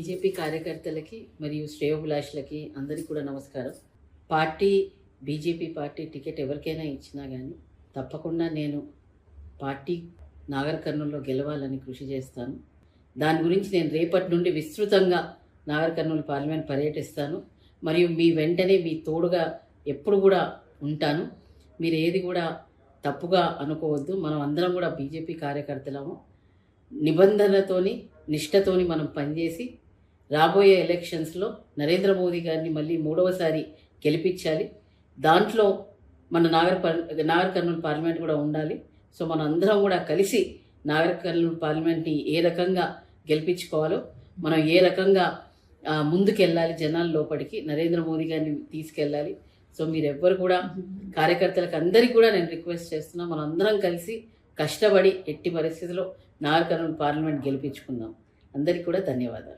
BJP కార్యకర్తలకి మరియు శ్రేయోభిలాషులకి అందరికీ కూడా నమస్కారం. పార్టీ బీజేపీ పార్టీ టికెట్ ఎవరికైనా ఇచ్చినా కానీ తప్పకుండా నేను పార్టీ నాగర్ కర్నూలులో గెలవాలని కృషి చేస్తాను. దాని గురించి నేను రేపటి నుండి విస్తృతంగా నాగర్ కర్నూలు పార్లమెంట్ పర్యటిస్తాను. మరియు మీ వెంటనే మీ తోడుగా ఎప్పుడు కూడా ఉంటాను. మీరు ఏది కూడా తప్పుగా అనుకోవద్దు. మనం అందరం కూడా బీజేపీ కార్యకర్తలము. నిబంధనలతోని నిష్ఠతోని మనం పనిచేసి రాబోయే ఎలక్షన్స్లో నరేంద్ర మోదీ గారిని మళ్ళీ మూడవసారి గెలిపించాలి. దాంట్లో మన నాగర్ కర్నూలు పార్లమెంట్ కూడా ఉండాలి. సో మన అందరం కూడా కలిసి నాగర్ కర్నూలు పార్లమెంట్ని ఏ రకంగా గెలిపించుకోవాలో, మనం ఏ రకంగా ముందుకెళ్ళాలి, జనాల లోపలికి నరేంద్ర మోదీ గారిని తీసుకెళ్ళాలి. సో మీరెవ్వరు కూడా కార్యకర్తలకు అందరికీ కూడా నేను రిక్వెస్ట్ చేస్తున్నా, మనం అందరం కలిసి కష్టపడి ఎట్టి పరిస్థితుల్లో నాగర్ కర్నూలు పార్లమెంట్ గెలిపించుకుందాం. అందరికీ కూడా ధన్యవాదాలు.